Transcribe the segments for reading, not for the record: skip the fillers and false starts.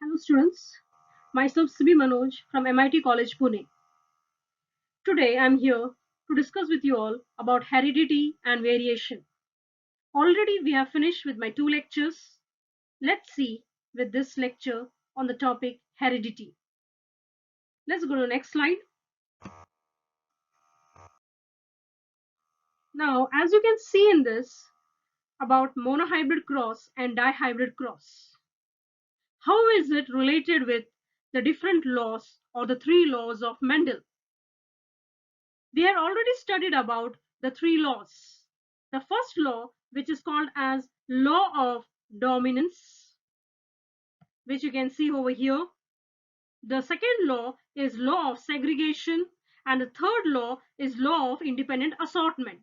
Hello students, myself Sibi Manoj from MIT College Pune. Today I am here to discuss with you all about heredity and variation. Already we have finished with my two lectures. Let's see with this lecture on the topic heredity. Let's go to the next slide. Now as you can see in this about monohybrid cross and dihybrid cross. How is it related with the different laws or the three laws of Mendel? We have already studied about the three laws. The first law, which is called as law of dominance, which you can see over here. The second law is law of segregation, and the third law is law of independent assortment.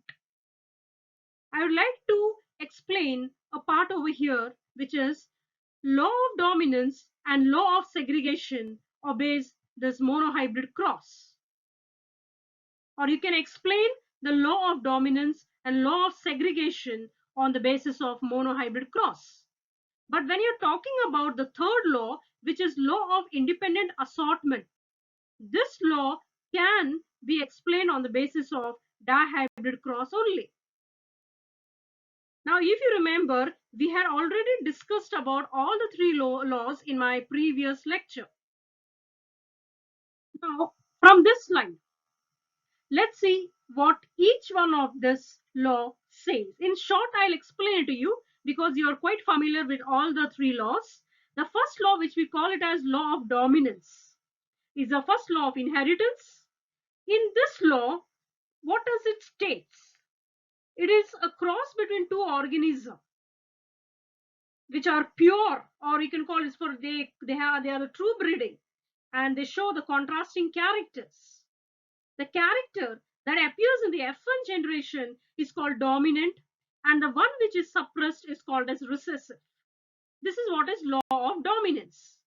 I would like to explain a part over here, which is law of dominance and law of segregation obeys this monohybrid cross. Or you can explain the law of dominance and law of segregation on the basis of monohybrid cross. But when you're talking about the third law, which is law of independent assortment, this law can be explained on the basis of dihybrid cross only. Now, if you remember, we had already discussed about all the three laws in my previous lecture. Now, from this slide, let's see what each one of this law says. In short, I'll explain it to you because you are quite familiar with all the three laws. The first law, which we call it as law of dominance, is the first law of inheritance. In this law, what does it state? It is a cross between two organisms which are pure, or you can call it for they are the true breeding, and they show the contrasting characters. The character that appears in the F1 generation is called dominant, and the one which is suppressed is called as recessive. This is what is law of dominance.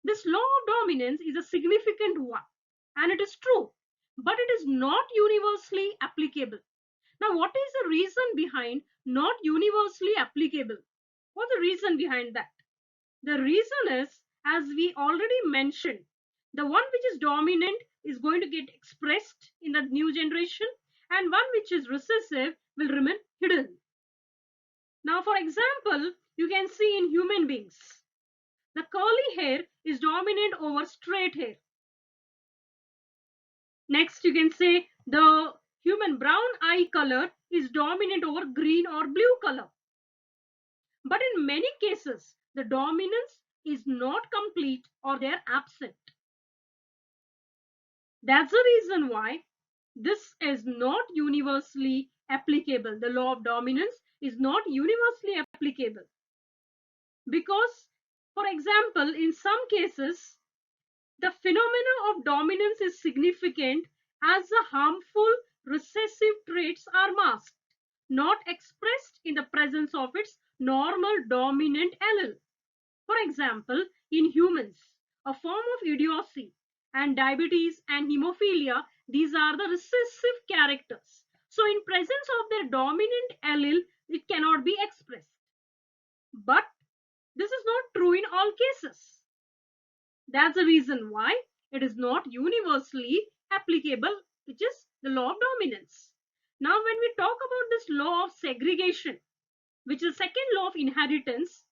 This law of dominance is a significant one, and it is true, but it is not universally applicable. Now, what is the reason behind not universally applicable? What's the reason behind that? The reason is, as we already mentioned, the one which is dominant is going to get expressed in the new generation, and one which is recessive will remain hidden. Now, for example, you can see in human beings, the curly hair is dominant over straight hair. Next, you can say the human brown eye color is dominant over green or blue color. But in many cases, the dominance is not complete or they are absent. That's the reason why this is not universally applicable. The law of dominance is not universally applicable. Because, for example, in some cases, the phenomena of dominance is significant as the harmful recessive traits are masked, not expressed in the presence of its normal dominant allele. For example, in humans, a form of idiocy and diabetes and hemophilia, these are the recessive characters. So in presence of their dominant allele, it cannot be expressed. But this is not true in all cases. That's the reason why it is not universally applicable, which is the law of dominance. Now, when we talk about this law of segregation, which is the second law of inheritance,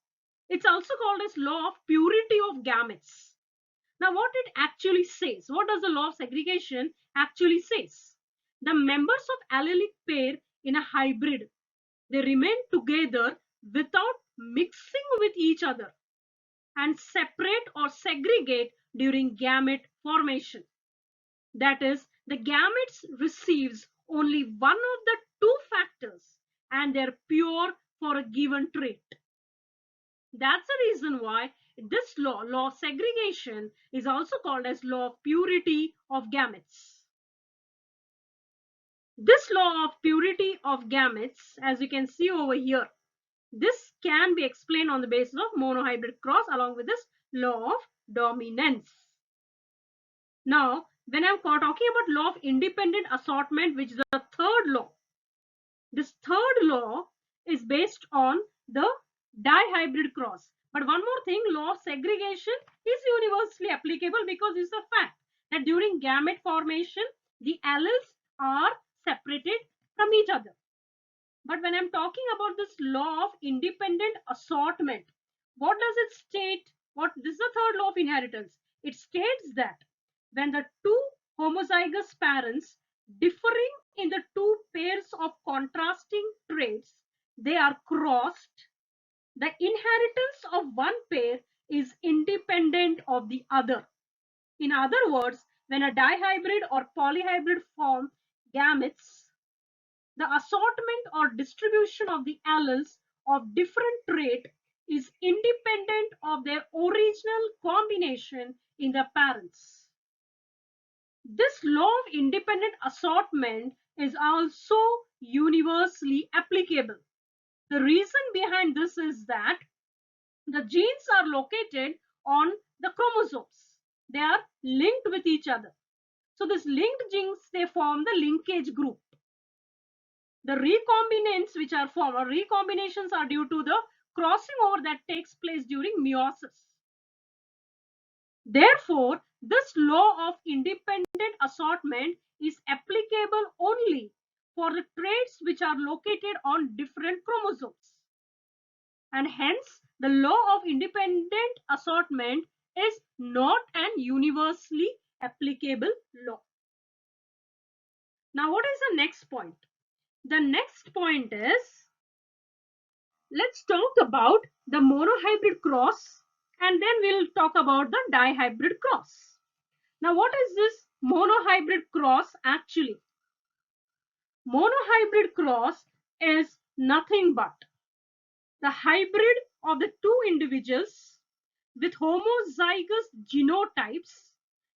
it's also called as law of purity of gametes. Now, what it actually says, what does the law of segregation actually says? The members of allelic pair in a hybrid, they remain together without mixing with each other and separate or segregate during gamete formation. That is, the gametes receives only one of the two factors and they're pure for a given trait. That's the reason why this law of segregation, is also called as law of purity of gametes. This law of purity of gametes, as you can see over here, this can be explained on the basis of monohybrid cross along with this law of dominance. Now, when I'm talking about law of independent assortment, which is the third law, this third law is based on the dihybrid cross. But one more thing, law of segregation is universally applicable because it's a fact that during gamete formation, the alleles are separated from each other. But when I'm talking about this law of independent assortment, what does it state? This is the third law of inheritance. It states that when the two homozygous parents differing in the two pairs of contrasting traits, they are crossed, the inheritance of one pair is independent of the other. In other words, when a dihybrid or polyhybrid form gametes, the assortment or distribution of the alleles of different trait is independent of their original combination in the parents. This law of independent assortment is also universally applicable. The reason behind this is that the genes are located on the chromosomes. They are linked with each other. So these linked genes, they form the linkage group. The recombinants which are formed or recombinations are due to the crossing over that takes place during meiosis. Therefore, this law of independent assortment is applicable only for the traits which are located on different chromosomes. And hence, the law of independent assortment is not an universally applicable law. Now, what is the next point? The next point is, let's talk about the monohybrid cross and then we'll talk about the dihybrid cross. Now, what is this monohybrid cross actually? Monohybrid cross is nothing but the hybrid of the two individuals with homozygous genotypes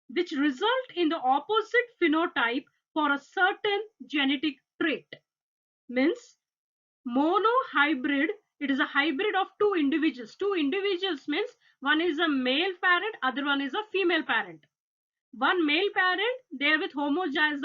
which result in the opposite phenotype for a certain genetic trait. Means monohybrid, it is a hybrid of two individuals. Two individuals means one is a male parent, other one is a female parent. One male parent, there with homozygous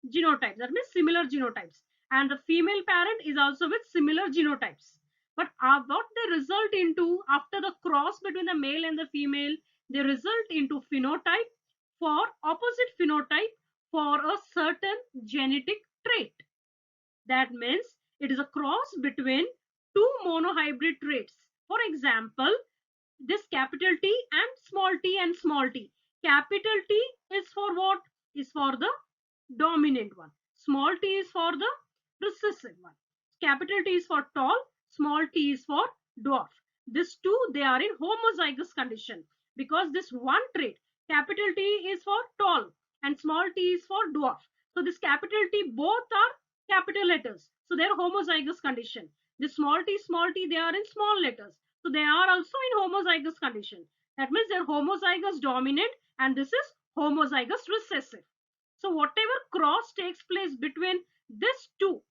genotypes, that means similar genotypes, and the female parent is also with similar genotypes. But what they result into after the cross between the male and the female, they result into phenotype for opposite phenotype for a certain genetic trait. That means it is a cross between two monohybrid traits. For example, this capital T and small t and small t. Capital T is for what? Is for the dominant one. Small t is for the recessive one. Capital T is for tall, small t is for dwarf. These two, they are in homozygous condition because this one trait, capital T is for tall and small t is for dwarf. So this capital T, both are capital letters. So they are homozygous condition. This small t, they are in small letters. So they are also in homozygous condition. That means they are homozygous dominant and this is homozygous recessive. So whatever cross takes place between these two,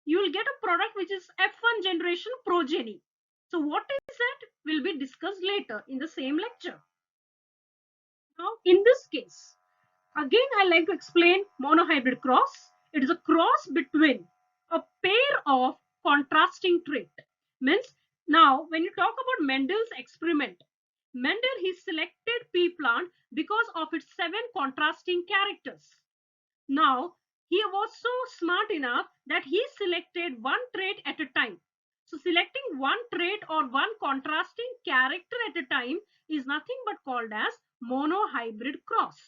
you will get a product which is F1 generation progeny. So what is that will be discussed later in the same lecture. Now in this case, again I like to explain monohybrid cross. It is a cross between a pair of contrasting trait. Means now when you talk about Mendel's experiment, Mendel he selected pea plant because of its 7 contrasting characters. Now he was so smart enough that he selected one trait at a time. So selecting one trait or one contrasting character at a time is nothing but called as monohybrid cross.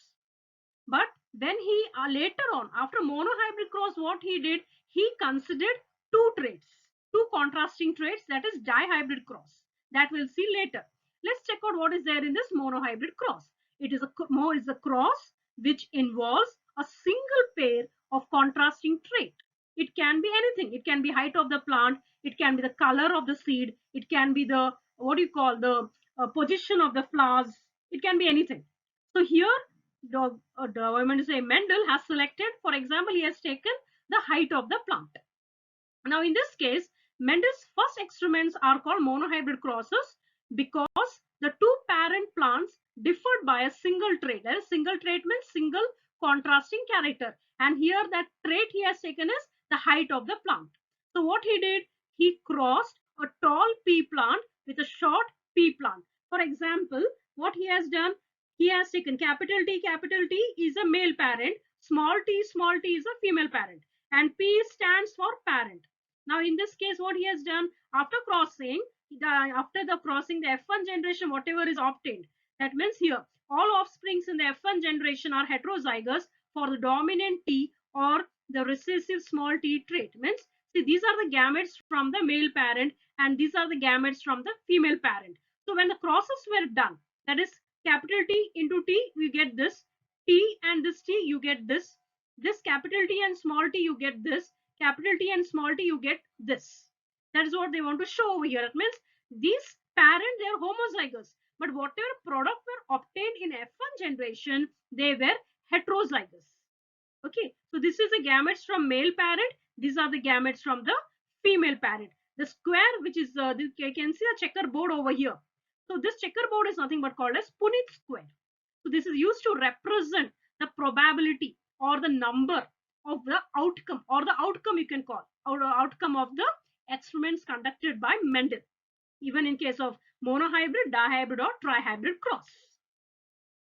But then he later on, after monohybrid cross, what he did, he considered two traits, two contrasting traits, that is dihybrid cross. That we'll see later. Let's check out what is there in this monohybrid cross. It is a cross which involves a single pair of contrasting trait. It can be anything. It can be height of the plant. It can be the color of the seed. It can be the the position of the flowers. It can be anything. So here Mendel has selected, for example, he has taken the height of the plant. Now in this case, Mendel's first experiments are called monohybrid crosses because the two parent plants differed by a single trait. That is, single trait means single contrasting character. And here that trait he has taken is the height of the plant. So what he did, he crossed a tall pea plant with a short pea plant. For example, what he has done, he has taken capital T is a male parent, small t is a female parent, and P stands for parent. Now in this case, what he has done, after crossing, after the crossing, the F1 generation, whatever is obtained, that means here all offsprings in the F1 generation are heterozygous for the dominant T or the recessive small t trait. Means, see, these are the gametes from the male parent and these are the gametes from the female parent. So when the crosses were done, that is capital T into T, we get this. T and this T, you get this. This capital T and small t, you get this. Capital T and small t, you get this. That is what they want to show over here. It means these parents, they are homozygous. But whatever product were obtained in F1 generation, they were heterozygous. Okay, so this is the gametes from male parent. These are the gametes from the female parent. The square, which is you can see a checkerboard over here. So this checkerboard is nothing but called as Punnett square. So this is used to represent the probability or the number of the outcome, or the outcome you can call, or the outcome of the experiments conducted by Mendel, even in case of monohybrid, dihybrid or trihybrid cross.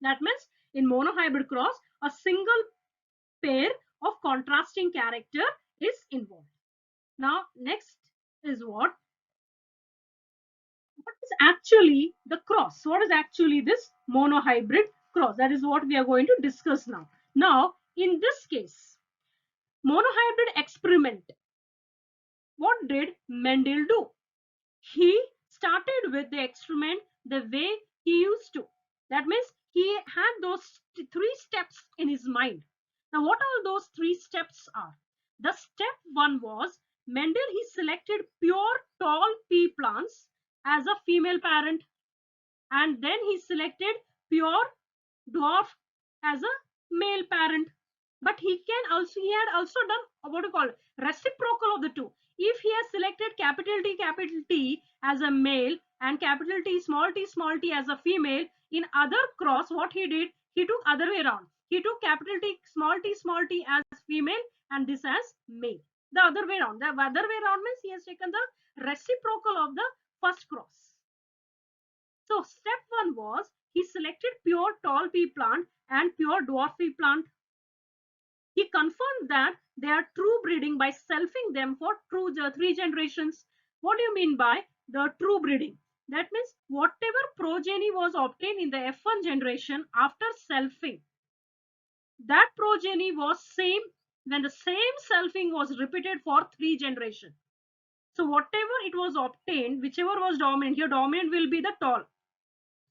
That means in monohybrid cross, a single pair of contrasting character is involved. Now next is what is actually the cross. What is actually this monohybrid cross? That is what we are going to discuss now. Now in this case, monohybrid experiment, what did Mendel do? He started with the experiment the way he used to. That means he had those three steps in his mind. Now what all those three steps are? The step one was Mendel, he selected pure tall pea plants as a female parent, and then he selected pure dwarf as a male parent. But he had also done what you call reciprocal of the two. If he has selected capital T as a male and capital T small t as a female, in other cross, what he did, he took other way around. He took capital T small t as female and this as male. The other way around. The other way around means he has taken the reciprocal of the first cross. So step one was he selected pure tall pea plant and pure dwarf pea plant. He confirmed that they are true breeding by selfing them for three generations. What do you mean by the true breeding? That means whatever progeny was obtained in the F1 generation after selfing, that progeny was same when the same selfing was repeated for three generations. So whatever it was obtained, whichever was dominant, here dominant will be the tall.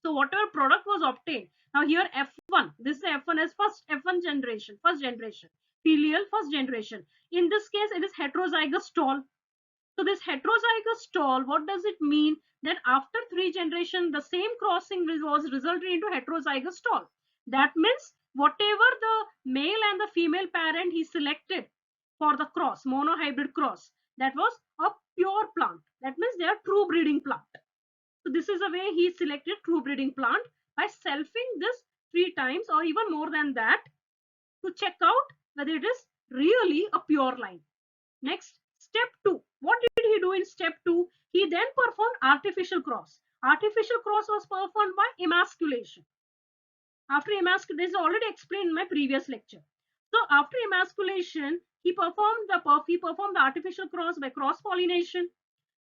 So whatever product was obtained, now here F1, this is F1 as first generation, filial first generation. In this case, it is heterozygous tall. So this heterozygous tall, what does it mean? That after three generations, the same crossing was resulted into heterozygous tall. That means whatever the male and the female parent he selected for the cross, monohybrid cross, that was a pure plant. That means they are true breeding plant. So this is the way he selected true breeding plant by selfing this 3 times or even more than that to check out whether it is really a pure line. Next, step 2. What did he do in step 2? He then performed artificial cross. Artificial cross was performed by emasculation. After emasculation, this is already explained in my previous lecture. So after emasculation, he performed the artificial cross by cross pollination.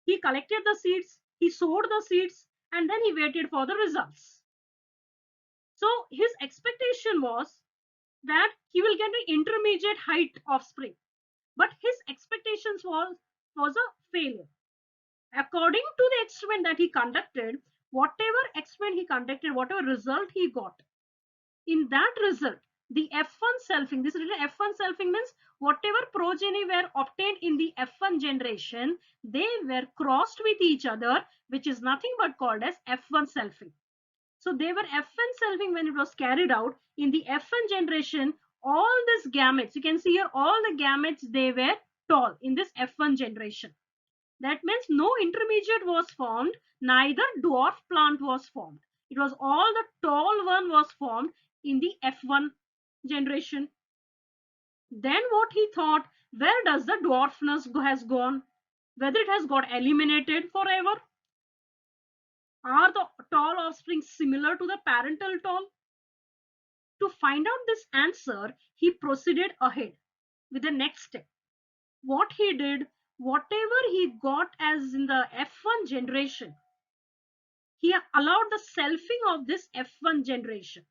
He collected the seeds, he sowed the seeds, and then he waited for the results. So his expectation was that he will get an intermediate height offspring, but his expectations was a failure. According to the experiment that he conducted, whatever result he got, in that result, the F1 selfing, this is F1 selfing means whatever progeny were obtained in the F1 generation, they were crossed with each other, which is nothing but called as F1 selfing. So they were F1 selfing when it was carried out. In the F1 generation, all these gametes, you can see here all the gametes, they were tall in this F1 generation. That means no intermediate was formed, neither dwarf plant was formed. It was all the tall one was formed in the F1 generation. Then what he thought, where does the dwarfness has gone? whether it has got eliminated forever. Are the tall offspring similar to the parental tall? To find out this answer, he proceeded ahead with the next step. What he did, whatever he got as in the F1 generation, he allowed the selfing of this F1 generation.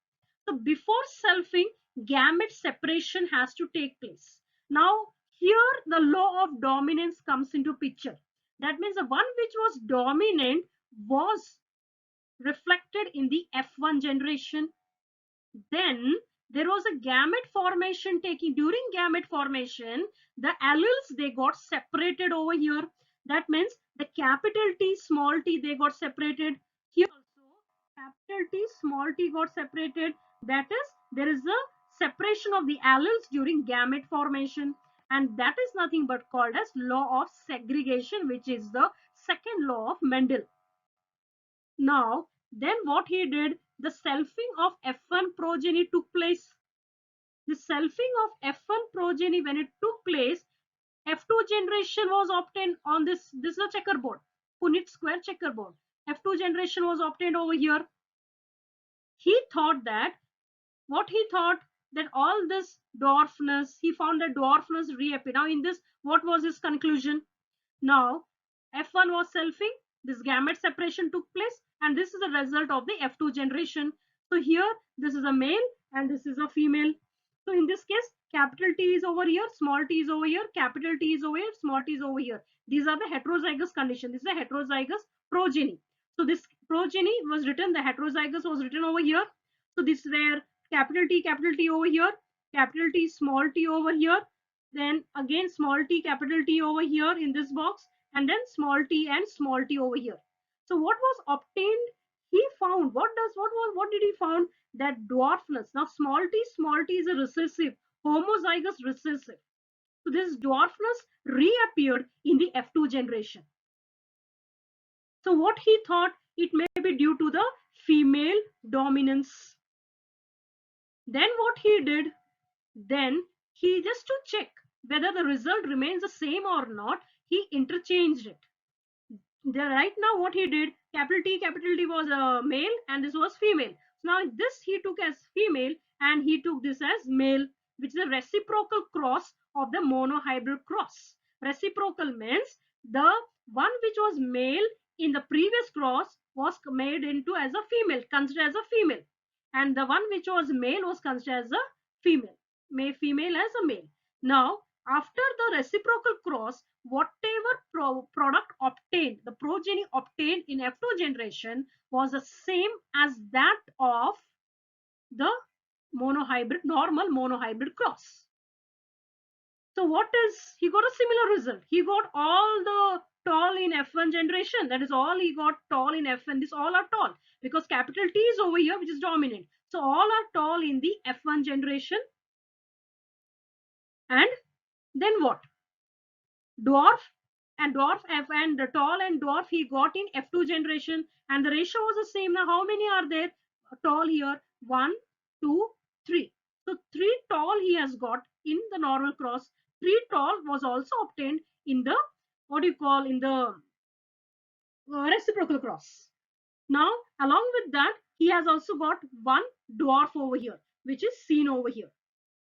So before selfing, gamete separation has to take place. Now here the law of dominance comes into picture. That means the one which was dominant was reflected in the F1 generation. Then there was a gamete formation taking. During gamete formation, the alleles, they got separated over here. That means the capital T, small t, they got separated. Here also capital T, small t got separated. That is, there is a separation of the alleles during gamete formation, and that is nothing but called as law of segregation, which is the second law of Mendel. Now, then what he did, the selfing of F1 progeny took place. The selfing of F1 progeny, when it took place, F2 generation was obtained on this. This is a checkerboard, Punnett square checkerboard. F2 generation was obtained over here. He thought that, what he thought, that all this dwarfness, he found that dwarfness reappeared. Now in this, what was his conclusion? Now, F1 was selfing, this gamete separation took place, and this is the result of the F2 generation. So here, this is a male and this is a female. So in this case, capital T is over here, small t is over here, capital T is over here, small t is over here. These are the heterozygous condition. This is a heterozygous progeny. So this progeny was written, the heterozygous was written over here. So this is where capital T over here, capital T, small t over here, then again small t, capital T over here in this box, and then small t and small t over here. So what was obtained? He found, what did he found? That dwarfness. Now small t is a recessive, homozygous recessive. So this dwarfness reappeared in the F2 generation. So what he thought, it may be due to the female dominance. Then what he did, then he, just to check whether the result remains the same or not, he interchanged it. Right now what he did, capital T was a male and this was female. So now this he took as female and he took this as male, which is a reciprocal cross of the monohybrid cross. Reciprocal means the one which was male in the previous cross was made into as a female, considered as a female, and the one which was male was considered as a female, female as a male. Now after the reciprocal cross, whatever product obtained, the progeny obtained in F2 generation was the same as that of the monohybrid, normal monohybrid cross. So what is, he got a similar result. He got all the tall in F1 generation. That is all he got tall in F1. This all are tall because capital T is over here, which is dominant. So all are tall in the F1 generation. And then what? Dwarf and the tall and dwarf he got in F2 generation, and the ratio was the same. Now how many are there tall here? 1, 2, 3. So 3 tall he has got in the normal cross. 3 tall was also obtained in the, what do you call, in the reciprocal cross. Now along with that, he has also got 1 dwarf over here, which is seen over here.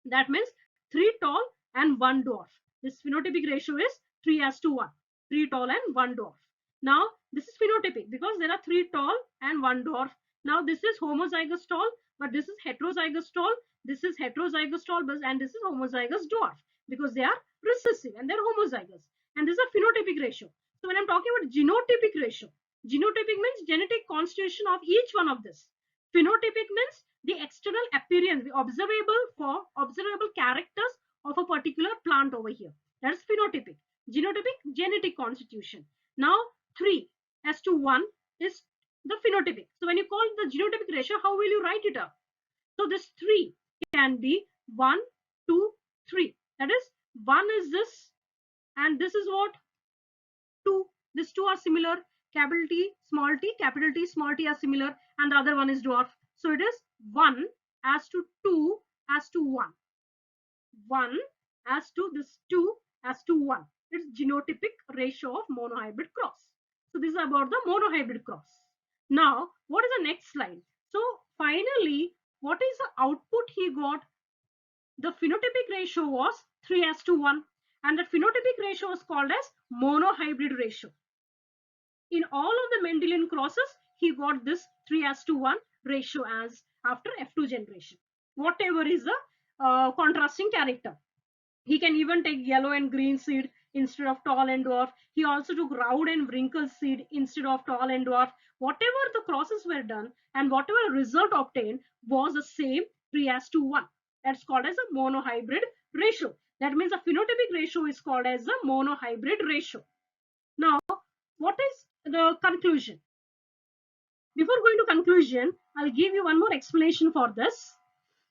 That means 3 tall and 1 dwarf. This phenotypic ratio is 3:1. 3 tall and 1 dwarf. Now this is phenotypic because there are 3 tall and 1 dwarf. Now this is homozygous tall, but this is heterozygous tall. This is heterozygous tall, and this is homozygous dwarf because they are recessive and they're homozygous. And this is a phenotypic ratio. So when I'm talking about genotypic ratio, genotypic means genetic constitution of each one of this. Phenotypic means the external appearance, the observable characters of a particular plant over here. That's phenotypic. Genotypic, genetic constitution. Now 3:1 is the phenotypic. So when you call the genotypic ratio, how will you write it up? So this 3 can be 1, 2, 3. That is, 1 is this and this is what? 2. These two are similar. Capital T, small t, capital T, small t are similar, and the other one is dwarf. So it is 1 as to 2 as to 1. 1 as to this 2 as to 1. its genotypic ratio of monohybrid cross. So this is about the monohybrid cross. Now, what is the next slide? So finally, what is the output he got? The phenotypic ratio was 3:1, and the phenotypic ratio was called as monohybrid ratio. In all of the Mendelian crosses, he got this 3:1 ratio as after F2 generation. Whatever is the contrasting character. He can even take yellow and green seed instead of tall and dwarf. He also took round and wrinkled seed instead of tall and dwarf. Whatever the crosses were done and whatever result obtained was the same 3:1. That's called as a monohybrid ratio. That means the phenotypic ratio is called as the monohybrid ratio. Now, what is the conclusion? Before going to conclusion, I'll give you one more explanation for this.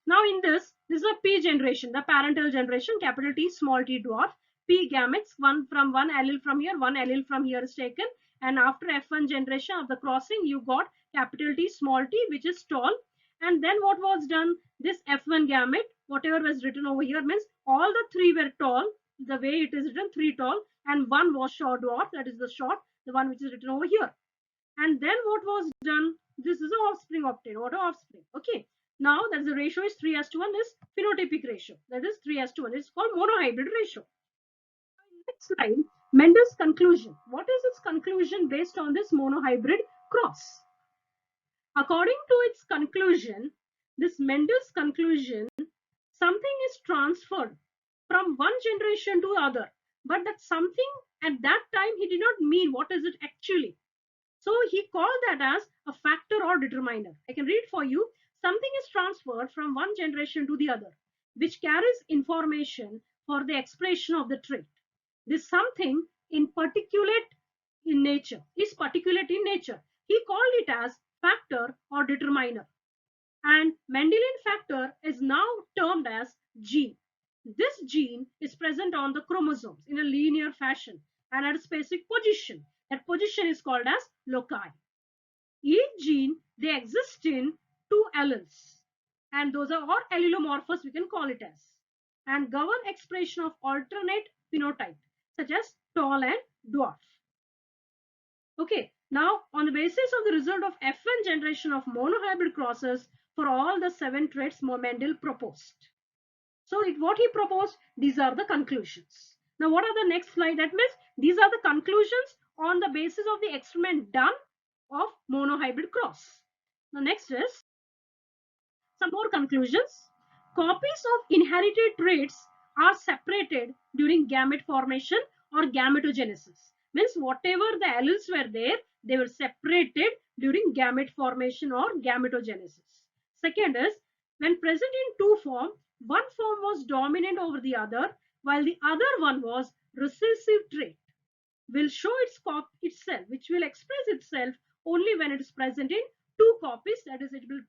Now in this is a P generation, the parental generation, capital T, small t dwarf. P gametes, one allele from here, one allele from here is taken. And after F1 generation of the crossing, you got capital T, small t, which is tall. And then what was done? This F1 gamete, whatever was written over here, means all the three were tall. The way it is written, three tall, and one was short dwarf, that is the short, the one which is written over here. And then what was done? This is an offspring obtained. What an offspring? Okay. Now that the ratio is 3:1 is phenotypic ratio. That is 3:1. It's called monohybrid ratio. Next slide. Mendel's conclusion. What is its conclusion based on this monohybrid cross? According to its conclusion, this Mendel's conclusion, something is transferred from one generation to other, but that something at that time he did not mean what is it actually. So he called that as a factor or determiner. I can read for you. Something is transferred from one generation to the other, which carries information for the expression of the trait. This something in particulate in nature is particulate in nature. He called it as factor or determiner. And Mendelian factor is now termed as gene. This gene is present on the chromosomes in a linear fashion and at a specific position. That position is called as loci. Each gene, they exist in two alleles, and those are or allelomorphous, we can call it as, and govern expression of alternate phenotype such as tall and dwarf. Okay, now on the basis of the result of F1 generation of monohybrid crosses for all the 7 traits Mendel proposed. So what he proposed, these are the conclusions. Now what are the next slide? That means these are the conclusions on the basis of the experiment done of monohybrid cross. The next is some more conclusions. Copies of inherited traits are separated during gamete formation or gametogenesis. Means whatever the alleles were there, they were separated during gamete formation or gametogenesis. Second is, when present in two forms, one form was dominant over the other, while the other one was recessive trait. Will show itself, which will express itself only when it is present in two copies. That is, it will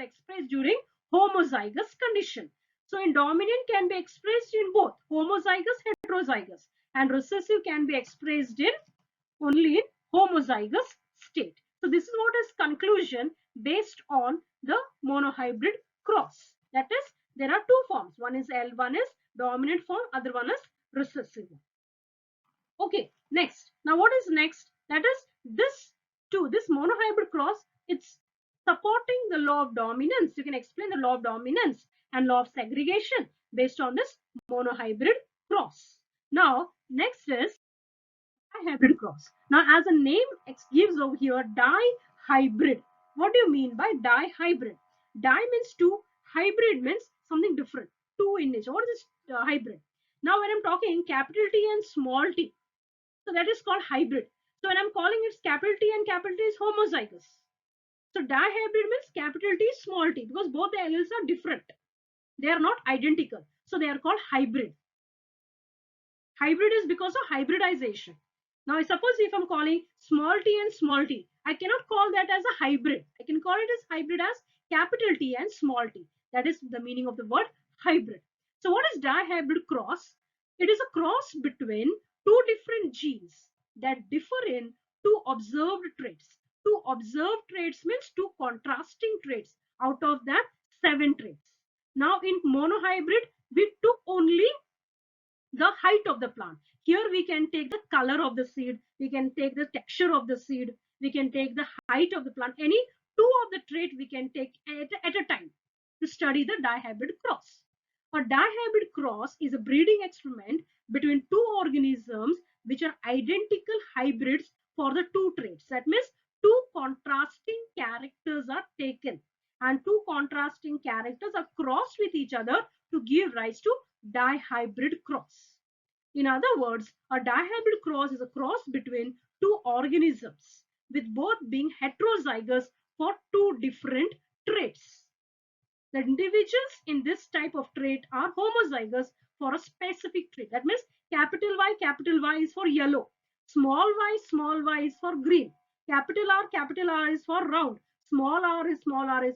express during homozygous condition. So in dominant can be expressed in both homozygous, heterozygous, and recessive can be expressed in only in homozygous state. So this is what is conclusion based on the monohybrid cross. That is, there are two forms. One is dominant form, other one is recessive. Okay, next. Now what is next? That is this monohybrid cross, it's supporting the law of dominance. You can explain the law of dominance and law of segregation based on this monohybrid cross. Now, next is dihybrid cross. Now, as a name gives over here, dihybrid. What do you mean by dihybrid? Di means two, hybrid means something different, two in nature. What is this hybrid? Now, when I'm talking capital T and small t, so that is called hybrid. So when I'm calling it capital T and capital T is homozygous. So dihybrid means capital T, small t, because both the alleles are different. They are not identical. So they are called hybrid. Hybrid is because of hybridization. Now suppose if I'm calling small t and small t, I cannot call that as a hybrid. I can call it as hybrid as capital T and small t. That is the meaning of the word hybrid. So what is dihybrid cross? It is a cross between two different genes that differ in two observed traits. Two observed traits means two contrasting traits out of that 7 traits. Now in monohybrid, we took only the height of the plant. Here we can take the color of the seed, we can take the texture of the seed, we can take the height of the plant. Any two of the trait we can take at a time to study the dihybrid cross. A dihybrid cross is a breeding experiment between two organisms which are identical hybrids for the two traits. That means two contrasting characters are taken and two contrasting characters are crossed with each other to give rise to dihybrid cross. In other words, a dihybrid cross is a cross between two organisms, with both being heterozygous for two different traits. The individuals in this type of trait are homozygous for a specific trait. That means capital Y is for yellow, small y is for green, capital R is for round, small r is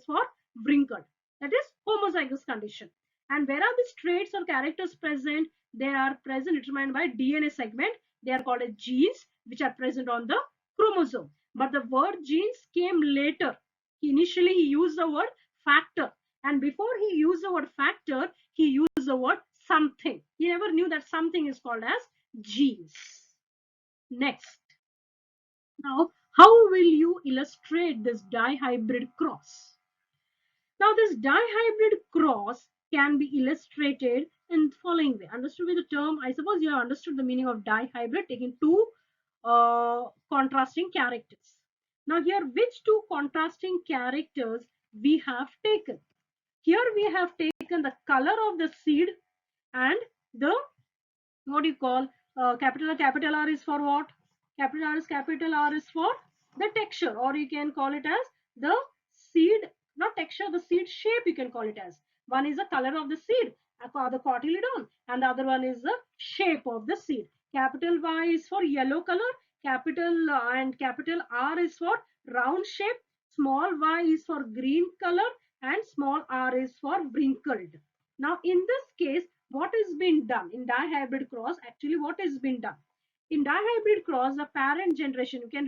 for wrinkled. That is homozygous condition. And where are these traits or characters present? They are present determined by DNA segment. They are called as genes, which are present on the chromosome. But the word genes came later. Initially, he used the word factor. And before he used the word factor, he used the word something. He never knew that something is called as genes. Next. Now, how will you illustrate this dihybrid cross? Now, this dihybrid cross can be illustrated in the following way. Understood with the term, I suppose you have understood the meaning of dihybrid, taking two contrasting characters. Now, here, which two contrasting characters we have taken? Here we have taken the color of the seed and the, what do you call, capital R is for what? Capital R is for the texture, or you can call it as the seed, not texture, the seed shape you can call it as. One is the color of the seed, the cotyledon, and the other one is the shape of the seed. Capital Y is for yellow color, capital R is for round shape, small y is for green color, and small r is for wrinkled. Now in this case, what is being done in dihybrid cross? Actually, what is being done in dihybrid cross, the parent generation, you can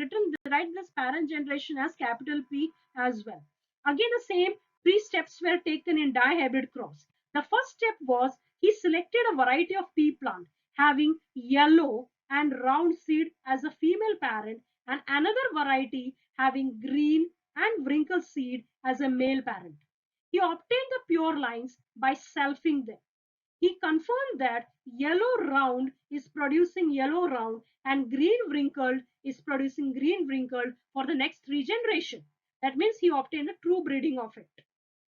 write this parent generation as capital P as well. Again, the same three steps were taken in dihybrid cross. The first step was he selected a variety of pea plant having yellow and round seed as a female parent, and another variety having green and wrinkled seed as a male parent. He obtained the pure lines by selfing them. He confirmed that yellow round is producing yellow round and green wrinkled is producing green wrinkled for the next three generations. That means he obtained the true breeding of it.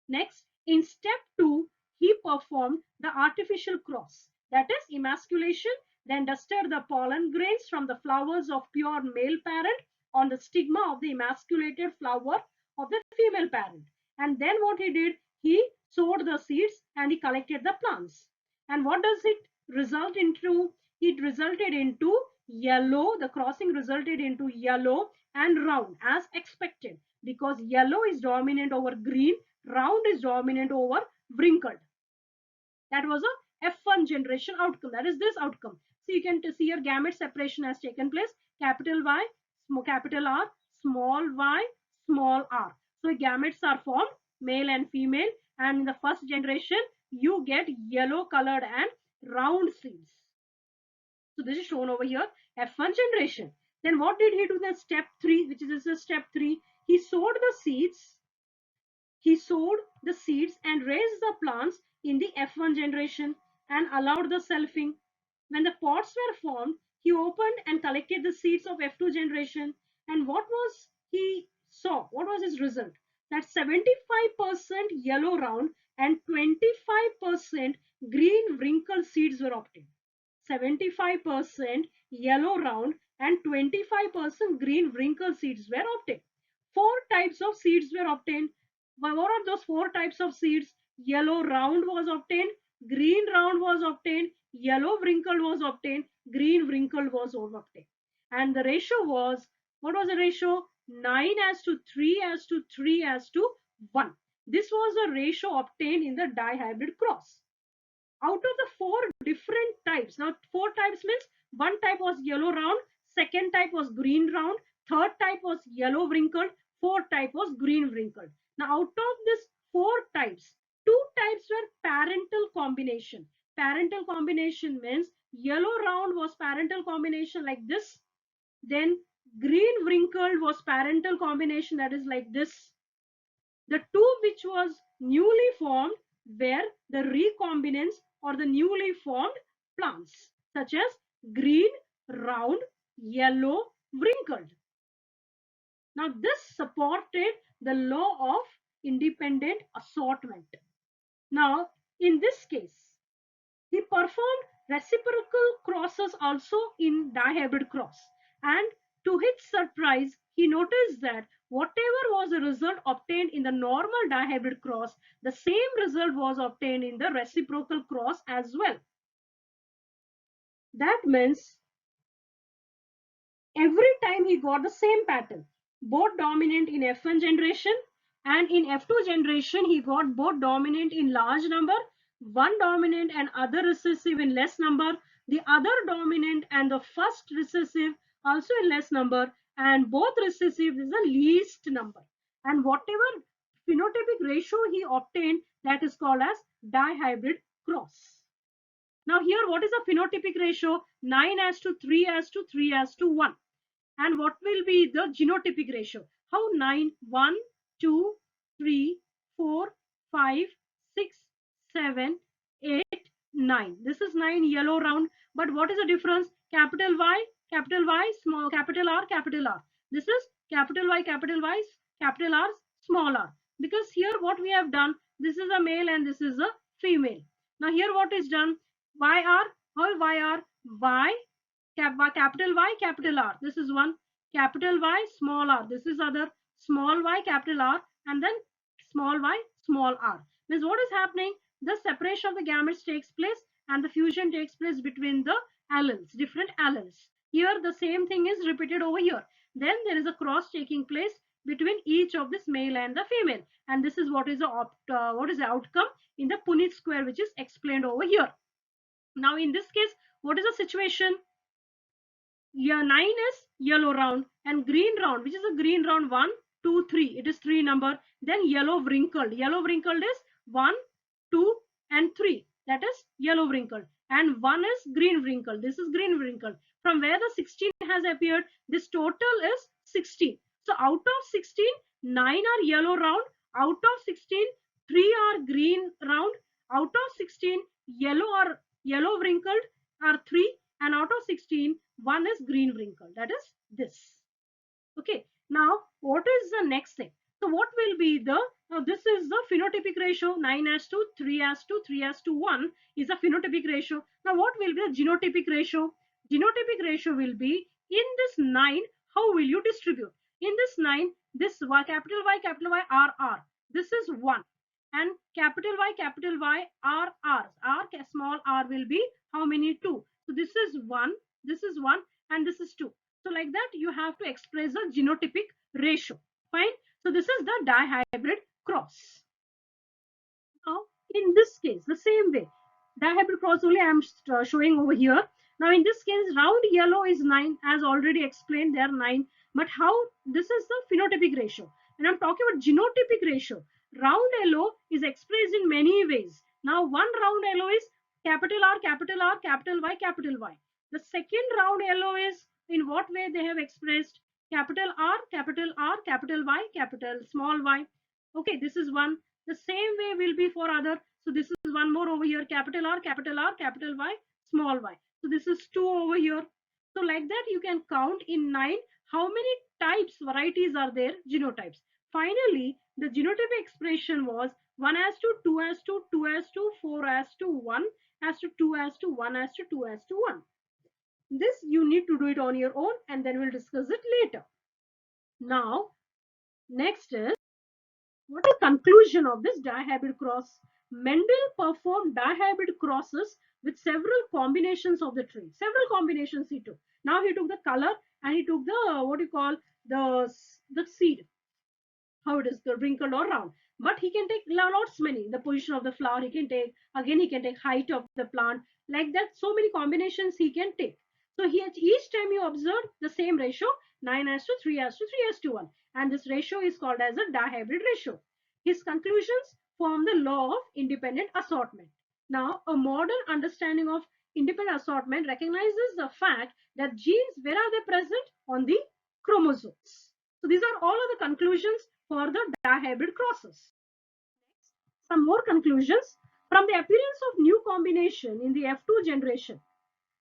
Next, in step 2, he performed the artificial cross, that is emasculation, then dusted the pollen grains from the flowers of pure male parent on the stigma of the emasculated flower of the female parent. And then what he did, he sowed the seeds and he collected the plants. And what does it result into? It resulted into yellow, the crossing resulted into yellow and round as expected, because yellow is dominant over green, round is dominant over wrinkled. That was a F1 generation outcome. That is this outcome. So you can see your gamete separation has taken place. Capital Y, capital R, small y, small r. So gametes are formed, male and female. And in the first generation, you get yellow colored and round seeds. So this is shown over here, F1 generation. Then what did he do? The step 3, which is the step 3, he sowed the seeds. He sowed the seeds and raised the plants in the F1 generation and allowed the selfing. When the pods were formed, he opened and collected the seeds of F2 generation. And what was he saw? What was his result? That 75% yellow round and 25% green wrinkled seeds were obtained. 75% yellow round and 25% green wrinkled seeds were obtained. Four types of seeds were obtained. What are those four types of seeds? Yellow round was obtained, green round was obtained, yellow wrinkled was obtained, green wrinkled was obtained. And the ratio was, what was the ratio? 9:3:3:1. This was the ratio obtained in the dihybrid cross. Out of the four different types, now four types means one type was yellow round, second type was green round, third type was yellow wrinkled, fourth type was green wrinkled. Now out of this four types, two types were parental combination. Parental combination means yellow round was parental combination like this. Then green wrinkled was parental combination, that is like this. The two which was newly formed were the recombinants or the newly formed plants, such as green, round, yellow, wrinkled. Now this supported the law of independent assortment. Now in this case, he performed reciprocal crosses also in dihybrid cross, and to his surprise, he noticed that whatever was the result obtained in the normal dihybrid cross, the same result was obtained in the reciprocal cross as well. That means every time he got the same pattern, both dominant in F1 generation and in F2 generation, he got both dominant in large number, one dominant and other recessive in less number, the other dominant and the first recessive also in less number, and both recessive is the least number. And whatever phenotypic ratio he obtained, that is called as dihybrid cross. Now here, what is the phenotypic ratio? 9:3:3:1. And what will be the genotypic ratio? How? 9, 1, 2, 3, 4, 5, 6, 7, 8, 9. This is 9 yellow round. But what is the difference? Capital Y, small capital R, capital R. This is capital Y, capital R, small r. Because here what we have done, this is a male and this is a female. Now here what is done? YR, how YR? Y, capital Y, capital R. This is one. Capital Y, small r. This is other. Small y, capital R. And then small y, small r. Means what is happening? The separation of the gametes takes place and the fusion takes place between the alleles, different alleles. Here the same thing is repeated over here. Then there is a cross taking place between each of this male and the female. And this is what is the outcome in the Punnett square, which is explained over here. Now in this case, what is the situation? Yeah, 9 is yellow round and green round, which is a green round 1, 2, 3. It is 3 number. Then yellow wrinkled. Yellow wrinkled is 1, 2, and 3. That is yellow wrinkled. And 1 is green wrinkled. This is green wrinkled. From where the 16 has appeared, this total is 16. So out of 16, 9 are yellow round. Out of 16, 3 are green round. Out of 16, yellow wrinkled are 3. And out of 16, 1 is green wrinkle. That is this. Okay. Now, what is the next thing? So, what will be the, now this is the phenotypic ratio, 9:3:3:1 is a phenotypic ratio. Now, what will be the genotypic ratio? Genotypic ratio will be, in this 9, how will you distribute? In this 9, this capital Y, R, R. This is 1. And capital Y, R, R. R, small r will be how many? 2. So this is 1, this is 1, and this is 2. So like that, you have to express the genotypic ratio. Fine. So this is the dihybrid cross. Now, in this case, the same way, dihybrid cross only I am showing over here. Now, in this case, round yellow is 9, as already explained, they are 9. But how? This is the phenotypic ratio. And I'm talking about genotypic ratio. Round yellow is expressed in many ways. Now, one round yellow is capital R, capital R, capital Y, capital Y. The second round yellow is, in what way they have expressed? Capital R, capital R, capital Y, capital small y. Okay, this is one. The same way will be for other. So this is one more over here, capital R, capital Y, small y. So this is 2 over here. So like that, you can count in 9 how many types, varieties are there, genotypes. Finally, the genotypic expression was 1:2:2:2, 2:2, 4:1, 2:2, 1:2, 2:1. This you need to do it on your own and then we'll discuss it later. Now, next is, what is the conclusion of this dihybrid cross? Mendel performed dihybrid crosses with several combinations of the tree. Several combinations he took. Now he took the color and he took the, what you call, the seed. How it is, the wrinkled or round. But he can take lots many. The position of the flower he can take. Again, he can take height of the plant. Like that, so many combinations he can take. So he, each time you observe the same ratio, 9:3:3:1. And this ratio is called as a dihybrid ratio. His conclusions form the law of independent assortment. Now, a modern understanding of independent assortment recognizes the fact that genes, where are they present? On the chromosomes. So these are all of the conclusions for the dihybrid crosses. Some more conclusions. From the appearance of new combination in the F2 generation.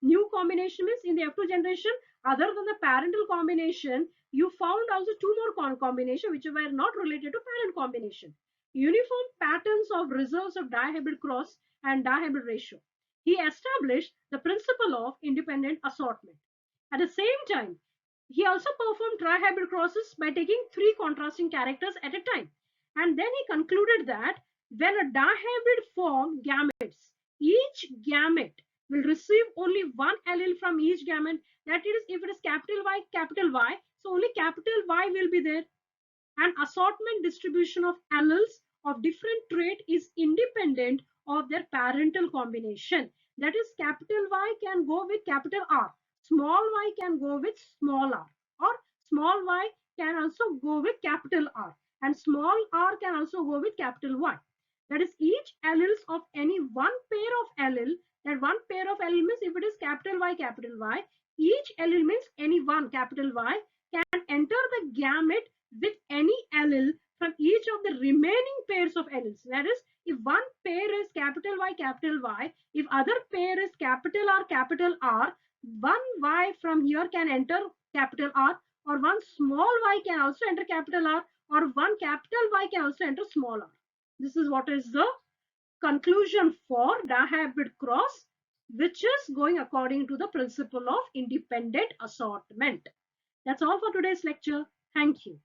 New combination means in the F2 generation, other than the parental combination, you found also two more combination which were not related to parent combination. Uniform patterns of results of dihybrid cross and dihybrid ratio. He established the principle of independent assortment. At the same time, he also performed trihybrid crosses by taking three contrasting characters at a time. And then he concluded that when a dihybrid form gametes, each gamete will receive only one allele from each gamete. That is, if it is capital Y, so only capital Y will be there. And assortment distribution of alleles of different trait is independent of their parental combination. That is, capital Y can go with capital R, small y can go with small r, or small y can also go with capital R, and small r can also go with capital Y. That is, each alleles of any one pair of allele, that one pair of allele means if it is capital Y, each allele means any one capital Y can enter the gamete with any allele from each of the remaining pairs of alleles. That is, if one pair is capital Y, if other pair is capital R, one Y from here can enter capital R, or one small y can also enter capital R, or one capital Y can also enter small r. This is what is the conclusion for dihybrid cross, which is going according to the principle of independent assortment. That's all for today's lecture. Thank you.